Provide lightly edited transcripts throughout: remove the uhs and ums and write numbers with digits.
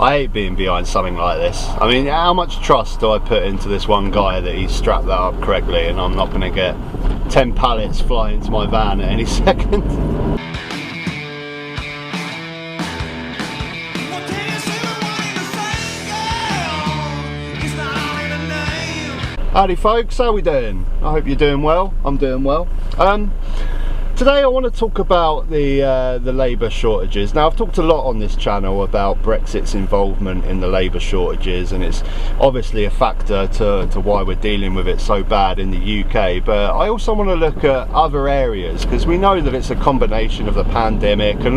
I hate being behind something like this. I mean, how much trust do I put into this one guy that he's strapped that up correctly and I'm not going to get 10 pallets fly into my van at any second? Howdy folks, how we doing? I hope you're doing well. I'm doing well. Today I want to talk about the labour shortages. Now, I've talked a lot on this channel about Brexit's involvement in the labour shortages, and it's obviously a factor to why we're dealing with it so bad in the UK, but I also want to look at other areas, because we know that it's a combination of the pandemic and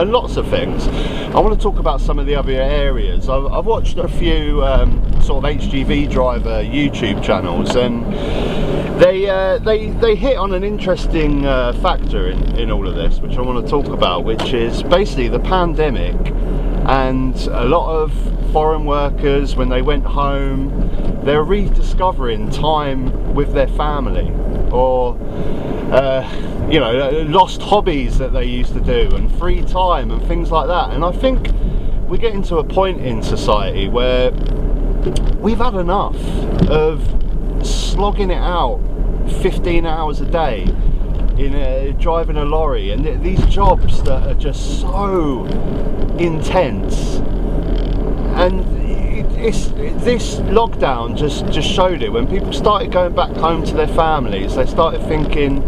lots of things. I want to talk about some of the other areas. I've watched a few sort of HGV driver YouTube channels, and they hit on an interesting factor in all of this, which I want to talk about, which is basically the pandemic and a lot of foreign workers, when they went home, they're rediscovering time with their family, or you know, lost hobbies that they used to do, and free time and things like that. And I think we're getting to a point in society where we've had enough of slogging it out 15 hours a day in driving a lorry, and these jobs that are just so intense. And this lockdown just showed it. When people started going back home to their families, they started thinking,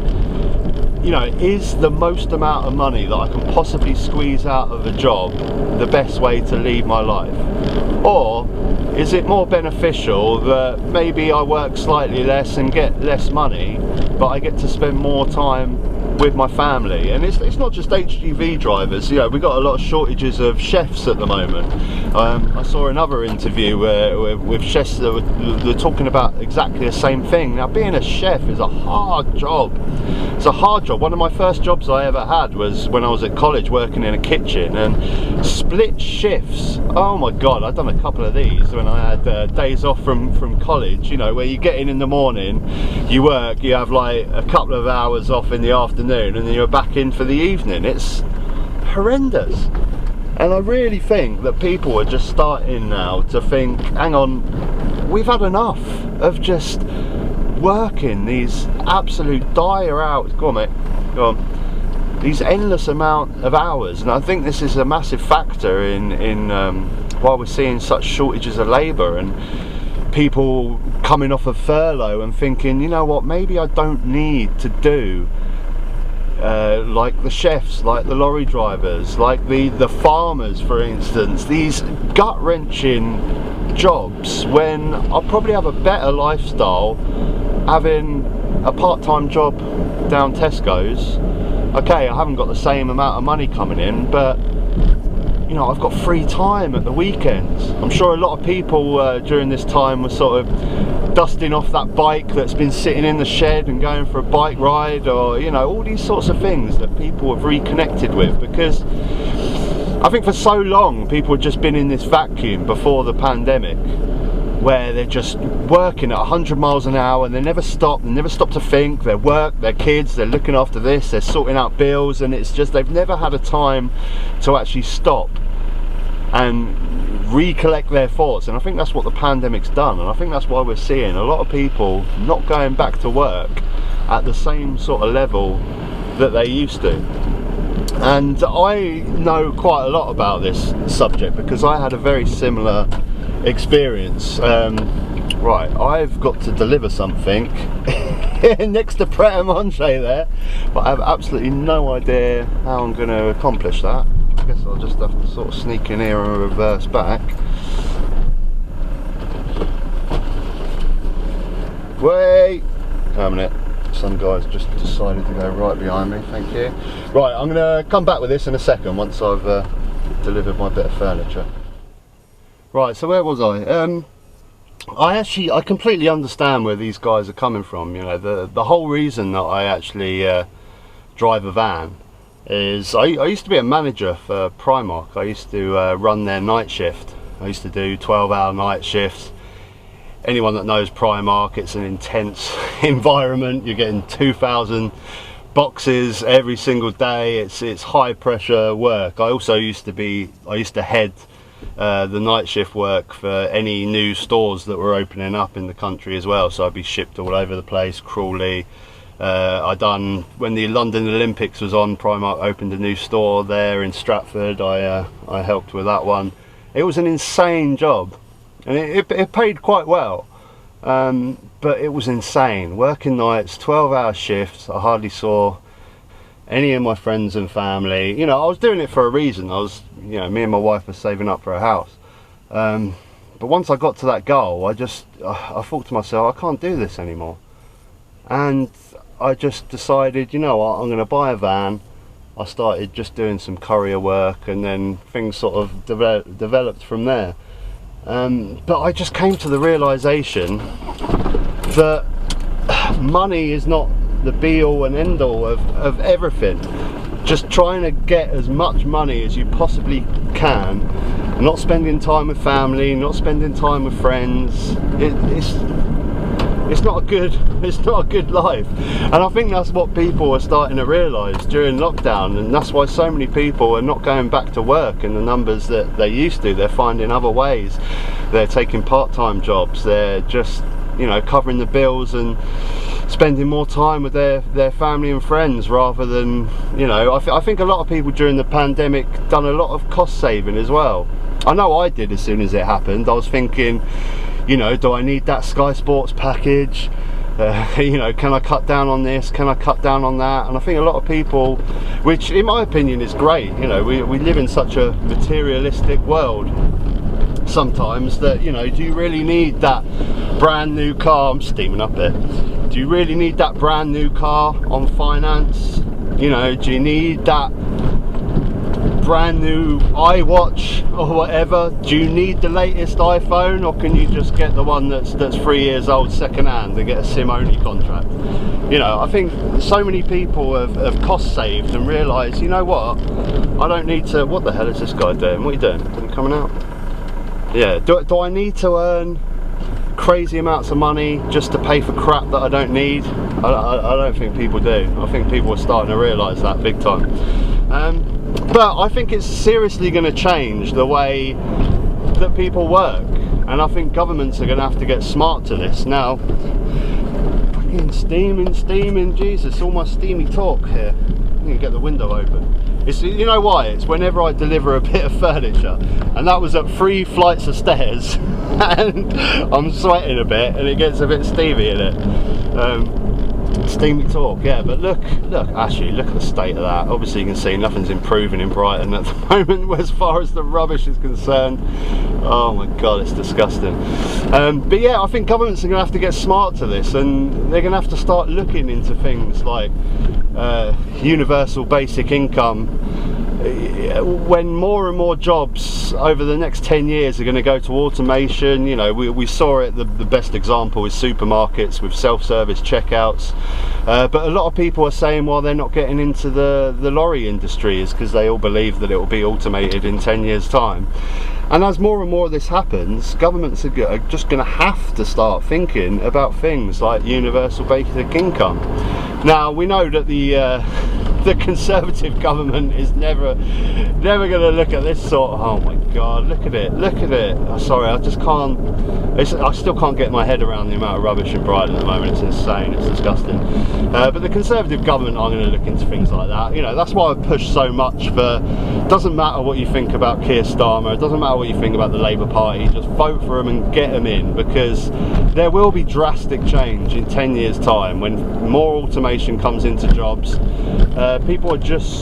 you know, is the most amount of money that I can possibly squeeze out of a job the best way to lead my life? Or is it more beneficial that maybe I work slightly less and get less money, but I get to spend more time with my family? And it's not just HGV drivers. You know, we've got a lot of shortages of chefs at the moment. I saw another interview with chefs that were talking about exactly the same thing. Now, being a chef is a hard job. It's a hard job. One of my first jobs I ever had was when I was at college, working in a kitchen, and split shifts. Oh my god, I've done a couple of these when I had days off from college, you know, where you get in the morning, you work, you have like a couple of hours off in the afternoon, and then you're back in for the evening. It's horrendous. And I really think that people are just starting now to think, hang on, we've had enough of just working these absolute dire hours. Go on, mate, go on. These endless amount of hours. And I think this is a massive factor in why we're seeing such shortages of labour, and people coming off of furlough and thinking, you know what, maybe I don't need to do like the chefs, like the lorry drivers, like the farmers, for instance, these gut-wrenching jobs, when I'll probably have a better lifestyle having a part-time job down Tesco's. Okay, I haven't got the same amount of money coming in, but you know, I've got free time at the weekends. I'm sure a lot of people during this time were sort of dusting off that bike that's been sitting in the shed and going for a bike ride, or you know, all these sorts of things that people have reconnected with, because I think for so long people have just been in this vacuum before the pandemic, where they're just working at 100 miles an hour and they never stop to think. Their work, their kids, they're looking after this, they're sorting out bills, and it's just they've never had a time to actually stop and recollect their thoughts. And I think that's what the pandemic's done, and I think that's why we're seeing a lot of people not going back to work at the same sort of level that they used to. And I know quite a lot about this subject because I had a very similar experience. Right, I've got to deliver something next to Pret a Manger there, but I have absolutely no idea how I'm going to accomplish that. I guess I'll just have to sort of sneak in here and reverse back. Wait a minute, some guy's just decided to go right behind me. Thank you. Right, I'm going to come back with this in a second once I've delivered my bit of furniture. Right, so where was I? I completely understand where these guys are coming from. You know, the whole reason that I actually drive a van is I used to be a manager for Primark. I used to run their night shift. I used to do 12-hour night shifts. Anyone that knows Primark, it's an intense environment. You're getting 2,000 boxes every single day. It's high pressure work. I used to head the night shift work for any new stores that were opening up in the country as well. So I'd be shipped all over the place, Crawley. I done, when the London Olympics was on, Primark opened a new store there in Stratford. I helped with that one. It was an insane job, and it paid quite well, but it was insane. Working nights, 12-hour shifts. I hardly saw any of my friends and family. You know, I was doing it for a reason. I was, you know, me and my wife were saving up for a house. But once I got to that goal, I thought to myself, I can't do this anymore. And I just decided, you know what, I'm going to buy a van. I started just doing some courier work, and then things sort of developed from there. But I just came to the realization that money is not the be-all and end-all of everything. Just trying to get as much money as you possibly can, not spending time with family, not spending time with friends. It's not a good life, and I think that's what people are starting to realise during lockdown, and that's why so many people are not going back to work in the numbers that they used to. They're finding other ways. They're taking part-time jobs. They're just, you know, covering the bills and spending more time with their family and friends, rather than, you know, I think a lot of people during the pandemic done a lot of cost saving as well. I know I did. As soon as it happened, I was thinking, you know, do I need that Sky Sports package? You know, can I cut down on this? Can I cut down on that? And I think a lot of people, which in my opinion is great, you know, we live in such a materialistic world sometimes, that, you know, do you really need that brand new car? I'm steaming up it. Do you really need that brand new car on finance? You know, do you need that brand new iWatch or whatever? Do you need the latest iPhone, or can you just get the one that's 3 years old second hand and get a SIM only contract? You know, I think so many people have cost saved and realised, you know what, I don't need to. What the hell is this guy doing? What are you doing? Are you coming out? Yeah, do I need to earn crazy amounts of money just to pay for crap that I don't need? I don't think people do. I think people are starting to realise that big time. But I think it's seriously going to change the way that people work, and I think governments are going to have to get smart to this now. Fucking steaming, Jesus, all my steamy talk here. I need to get the window open. It's, you know why? It's whenever I deliver a bit of furniture, and that was up 3 flights of stairs, and I'm sweating a bit, and it gets a bit steamy in it. Steamy talk, yeah. But look, actually, look at the state of that. Obviously you can see nothing's improving in Brighton at the moment as far as the rubbish is concerned. Oh my god, it's disgusting. But yeah, I think governments are going to have to get smart to this, and they're going to have to start looking into things like universal basic income. When more and more jobs over the next 10 years are going to go to automation, you know, we saw it, the best example is supermarkets with self-service checkouts, but a lot of people are saying, well, they're not getting into the lorry industry is because they all believe that it will be automated in 10 years time. And as more and more of this happens, governments are just going to have to start thinking about things like universal basic income. Now, we know that the Conservative government is never going to look at this sort of, oh my god, look at it. Oh, sorry, I just can't, I still can't get my head around the amount of rubbish in Brighton at the moment. It's insane, it's disgusting. But the Conservative government are going to look into things like that. You know, that's why I push so much for, doesn't matter what you think about Keir Starmer, it doesn't matter what you think about the Labour Party, just vote for them and get them in, because there will be drastic change in 10 years time when more automation comes into jobs. People are just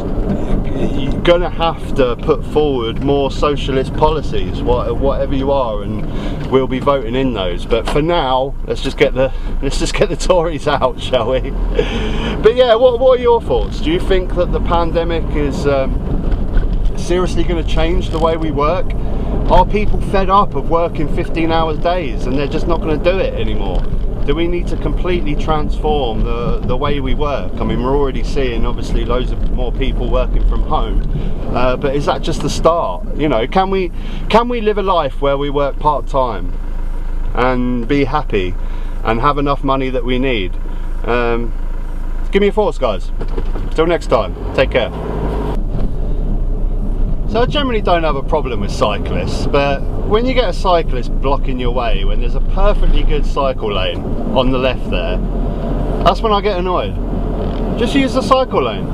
gonna have to put forward more socialist policies, whatever you are, and we'll be voting in those. But for now, let's just get the Tories out, shall we? But yeah, what are your thoughts? Do you think that the pandemic is seriously going to change the way we work? Are people fed up of working 15-hour days and they're just not going to do it anymore? Do we need to completely transform the way we work? I mean, we're already seeing obviously loads of more people working from home, but is that just the start? You know, can we live a life where we work part-time and be happy and have enough money that we need? Give me your thoughts, guys. Till next time, take care. So I generally don't have a problem with cyclists, but when you get a cyclist blocking your way when there's a perfectly good cycle lane on the left there, that's when I get annoyed. Just use the cycle lane.